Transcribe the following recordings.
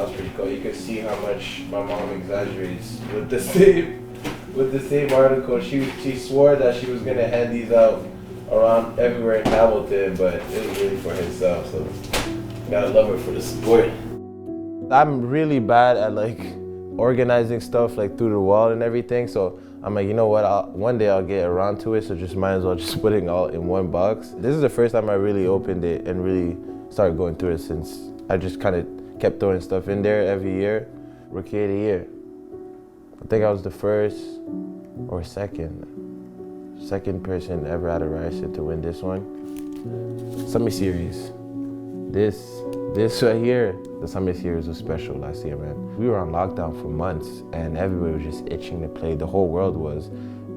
was pretty cool. You could see how much my mom exaggerates with the same article. She swore that she was gonna hand these out around everywhere in Hamilton, but it was really for herself. So gotta love her for the support. I'm really bad at like organizing stuff like through the wall and everything. So I'm like, you know what? One day I'll get around to it. So just might as well just put it all in one box. This is the first time I really opened it and really started going through it, since I just kind of kept throwing stuff in there every year. Rookie of the year. I think I was the first or second person ever out of Ryerson to win this one. Summer Series. This right here, the Summer Series was special last year, man. We were on lockdown for months and everybody was just itching to play. The whole world was.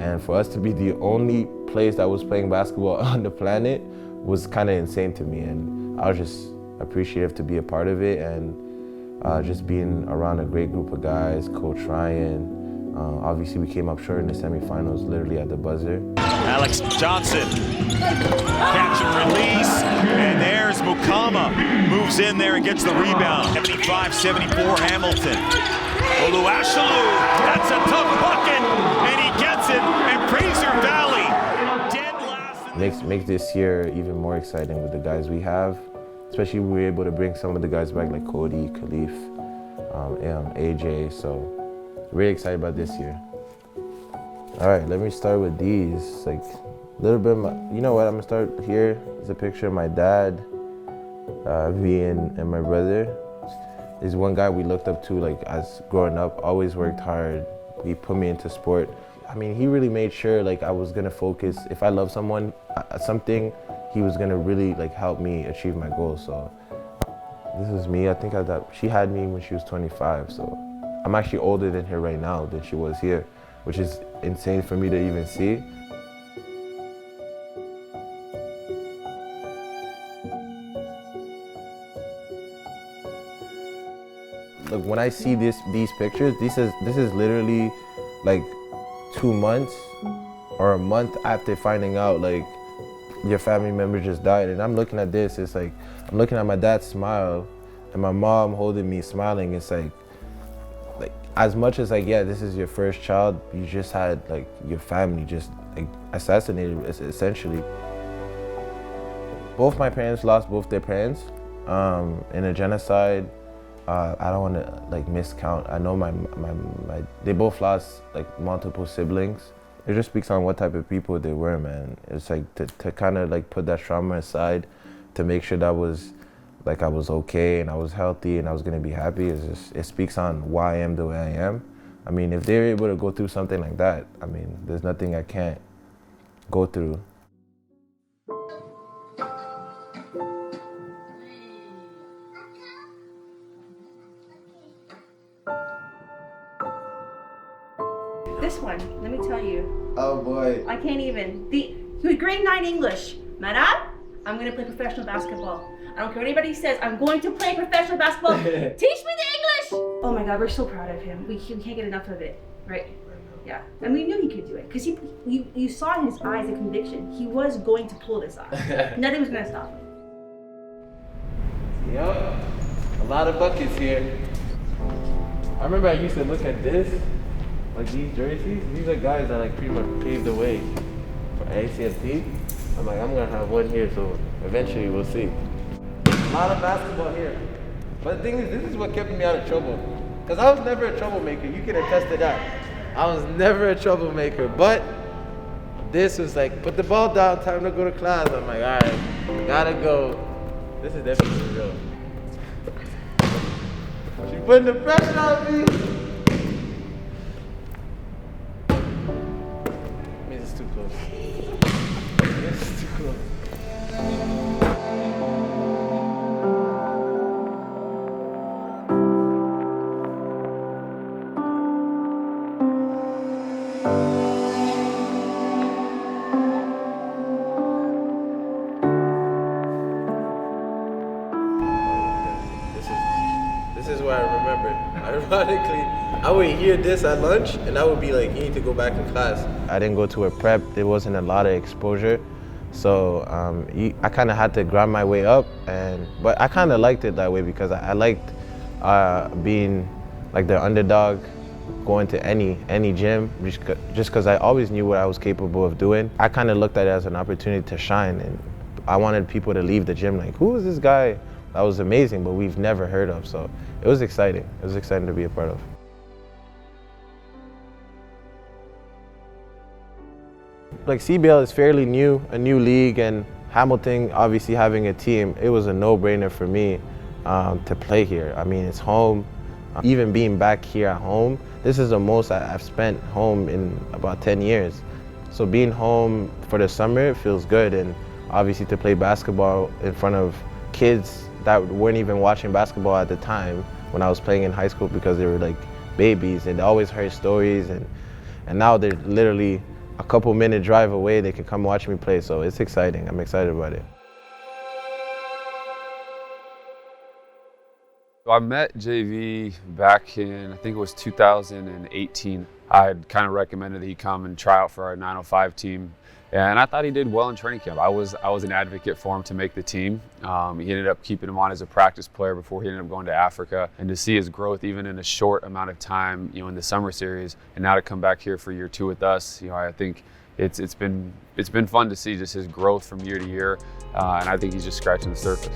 And for us to be the only place that was playing basketball on the planet was kind of insane to me. And I was just appreciative to be a part of it, and just being around a great group of guys, Coach Ryan. Obviously, we came up short in the semifinals, literally at the buzzer. Alex Johnson, catch and release, and there's Mukama. Moves in there and gets the rebound. 75-74 Hamilton. Oluwaseolu, that's a tough bucket, and he gets it, and Fraser Valley dead last. Makes this year even more exciting with the guys we have. Especially we were able to bring some of the guys back like Cody, Khalif, AJ, so really excited about this year. All right, let me start with these. Like a little bit of you know what, I'm gonna start here. It's a picture of my dad, me and my brother. He's one guy we looked up to like as growing up, always worked hard. He put me into sport. I mean, he really made sure like I was gonna focus. If I love someone, something, he was gonna really like help me achieve my goals. So this is me. I think she had me when she was 25. So I'm actually older than her right now than she was here, which is insane for me to even see. Look, when I see these pictures, this is literally like 2 months or a month after finding out like your family member just died, and I'm looking at this. It's like I'm looking at my dad smile and my mom holding me smiling. It's like as much as like, yeah, this is your first child, you just had like your family just like assassinated essentially. Both my parents lost both their parents in a genocide. I don't want to like miscount. I know they both lost like multiple siblings. It just speaks on what type of people they were, man. It's like to kind of like put that trauma aside, to make sure that was like I was okay and I was healthy and I was gonna be happy. It speaks on why I am the way I am. I mean, if they're able to go through something like that, I mean, there's nothing I can't go through. This one, let me tell you. Oh boy. I can't even. The grade 9 English. Madam, I'm gonna play professional basketball. I don't care what anybody says, I'm going to play professional basketball. Teach me the English! Oh my God, we're so proud of him. We can't get enough of it, right? Yeah, and we knew he could do it, because you saw in his eyes the conviction. He was going to pull this off. Nothing was gonna stop him. Yup, a lot of buckets here. I remember I used to look at this, like these jerseys. These are guys that like pretty much paved the way for ACFT. I'm like, I'm gonna have one here, so eventually we'll see. A lot of basketball here. But the thing is, this is what kept me out of trouble. Because I was never a troublemaker. You can attest to that. I was never a troublemaker. But this was like, put the ball down, time to go to class. I'm like, all right, gotta go. This is definitely real. She's putting the pressure on me. This is too close. This is too close. This is what I remember. Ironically, I would hear this at lunch and I would be like, you need to go back to class. I didn't go to a prep. There wasn't a lot of exposure. So I kind of had to grind my way up. But I kind of liked it that way because I liked being like the underdog, going to any gym, just because I always knew what I was capable of doing. I kind of looked at it as an opportunity to shine, and I wanted people to leave the gym like, who is this guy that was amazing but we've never heard of? So it was exciting. It was exciting to be a part of. Like CEBL is fairly new, a new league, and Hamilton obviously having a team, it was a no-brainer for me to play here. I mean, it's home. Even being back here at home, this is the most I've spent home in about 10 years. So being home for the summer, it feels good, and obviously to play basketball in front of kids that weren't even watching basketball at the time when I was playing in high school because they were like babies and they always heard stories, and now they're literally a couple-minute drive away, they can come watch me play, so it's exciting. I'm excited about it. I met JV back in, I think it was 2018. I had kind of recommended that he come and try out for our 905 team, and I thought he did well in training camp. I was an advocate for him to make the team. He ended up keeping him on as a practice player before he ended up going to Africa, and to see his growth even in a short amount of time, in the summer series, and now to come back here for year 2 with us, I think it's been fun to see just his growth from year to year, and I think he's just scratching the surface.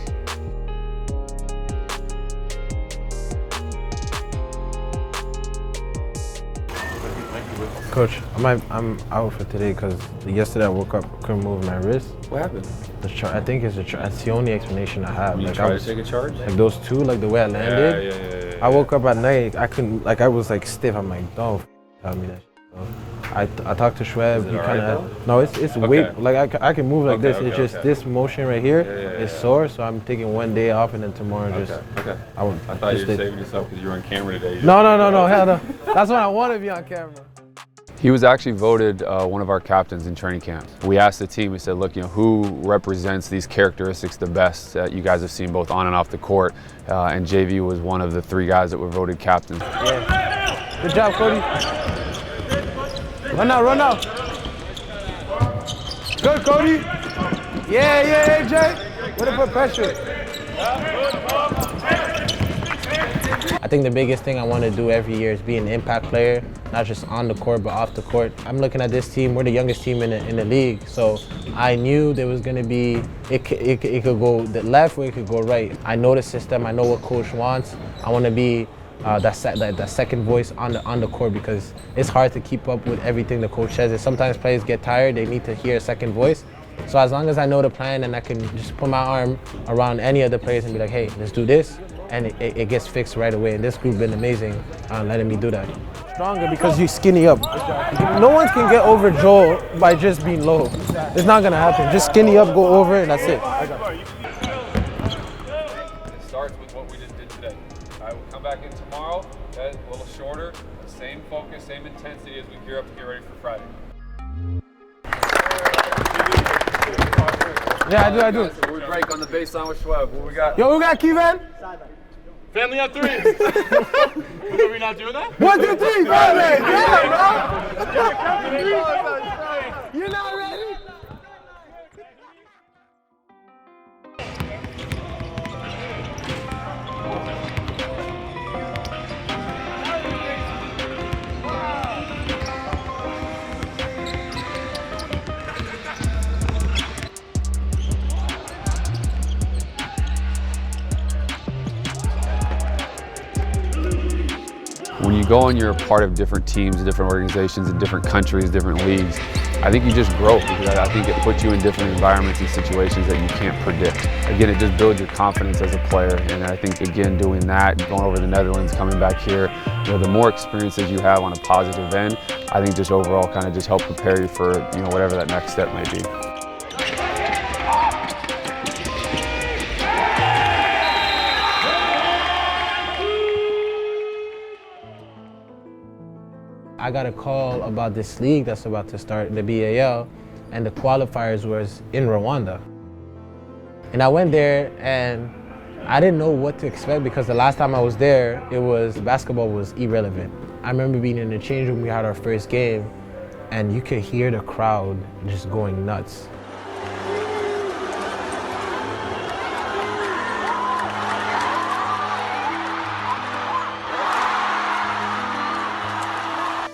Coach, I'm out for today because yesterday I woke up, couldn't move my wrist. What happened? I think it's that's the only explanation I have. You like tried to take a charge? Like those two, like the way I landed. Yeah. I woke up at night, I couldn't, like I was like stiff. I'm like, don't tell me that shit. So I talked to Schweb. He kind of no, it's okay. Weight. Like I can move like this. It's just this motion right here is sore. So I'm taking one day off and then tomorrow just. Okay. I thought you were saving yourself because you were on camera today. No, hell no. That's when I want to be on camera. He was actually voted one of our captains in training camp. We asked the team, we said, look, who represents these characteristics the best that you guys have seen both on and off the court, and JV was one of the 3 guys that were voted captain. Yeah. Good job, Cody. Run out. Good, Cody. Yeah, AJ. Way to put pressure. I think the biggest thing I want to do every year is be an impact player, not just on the court, but off the court. I'm looking at this team, we're the youngest team in the league, so I knew there was going to be, it could go the left or it could go right. I know the system, I know what coach wants. I want to be that second voice on the court because it's hard to keep up with everything the coach says. And sometimes players get tired, they need to hear a second voice. So as long as I know the plan and I can just put my arm around any of the players and be like, hey, let's do this, and it gets fixed right away. And this group been amazing letting me do that. Stronger because you skinny up. No one can get over Joel by just being low. It's not gonna happen. Just skinny up, go over, and that's it. It starts with what we just did today. I will come back in tomorrow, a little shorter, same focus, same intensity as we gear up to get ready for Friday. Yeah, I do. So we break on the baseline with Schweb. What we got? Yo, who got Kevin? Family on 3. Are we not doing that? 1, 2, 3, family! Yeah, bro! You're not ready? When you go and you're a part of different teams, different organizations, in different countries, different leagues, I think you just grow because I think it puts you in different environments and situations that you can't predict. Again, it just builds your confidence as a player, and I think, again, doing that, going over the Netherlands, coming back here, the more experiences you have on a positive end, I think just overall kind of just help prepare you for whatever that next step may be. I got a call about this league that's about to start, the BAL, and the qualifiers was in Rwanda. And I went there and I didn't know what to expect because the last time I was there, basketball was irrelevant. I remember being in the change room, we had our first game, and you could hear the crowd just going nuts.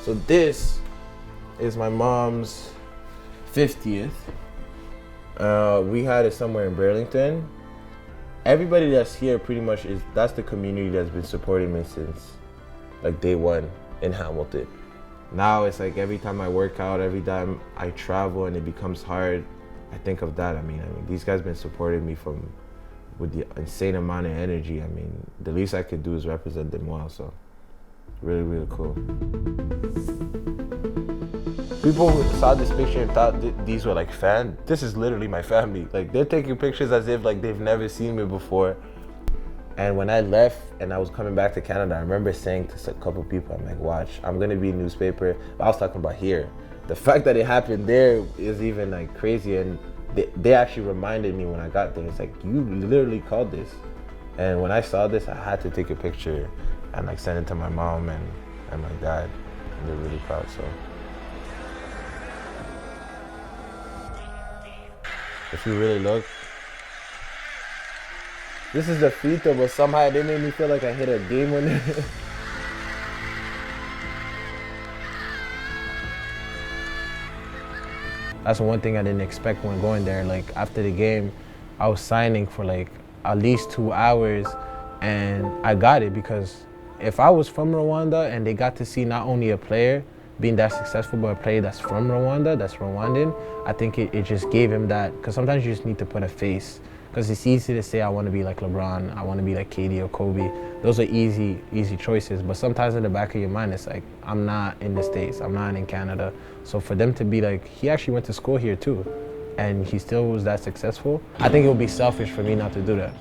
So this is my mom's 50th. We had it somewhere in Burlington. Everybody that's here pretty much that's the community that's been supporting me since like day one in Hamilton. Now it's like every time I work out, every time I travel and it becomes hard, I think of that. I mean, these guys been supporting me with the insane amount of energy. I mean, the least I could do is represent them well, so really, really cool. People who saw this picture and thought these were like fans. This is literally my family. Like, they're taking pictures as if like they've never seen me before. And when I left and I was coming back to Canada, I remember saying to a couple people, I'm like, watch, I'm gonna be in newspaper. But I was talking about here. The fact that it happened there is even like crazy. And they actually reminded me when I got there, it's like, you literally called this. And when I saw this, I had to take a picture and like send it to my mom and my dad. And they're really proud, so. If you really look, this is the frito, but somehow they made me feel like I hit a game winner. That's one thing I didn't expect when going there. Like after the game, I was signing for like at least 2 hours, and I got it because if I was from Rwanda and they got to see not only a player being that successful, but a player that's from Rwanda, that's Rwandan, I think it just gave him that, because sometimes you just need to put a face. Because it's easy to say, I want to be like LeBron, I want to be like KD or Kobe. Those are easy choices. But sometimes in the back of your mind, it's like, I'm not in the States, I'm not in Canada. So for them to be like, he actually went to school here too, and he still was that successful, I think it would be selfish for me not to do that.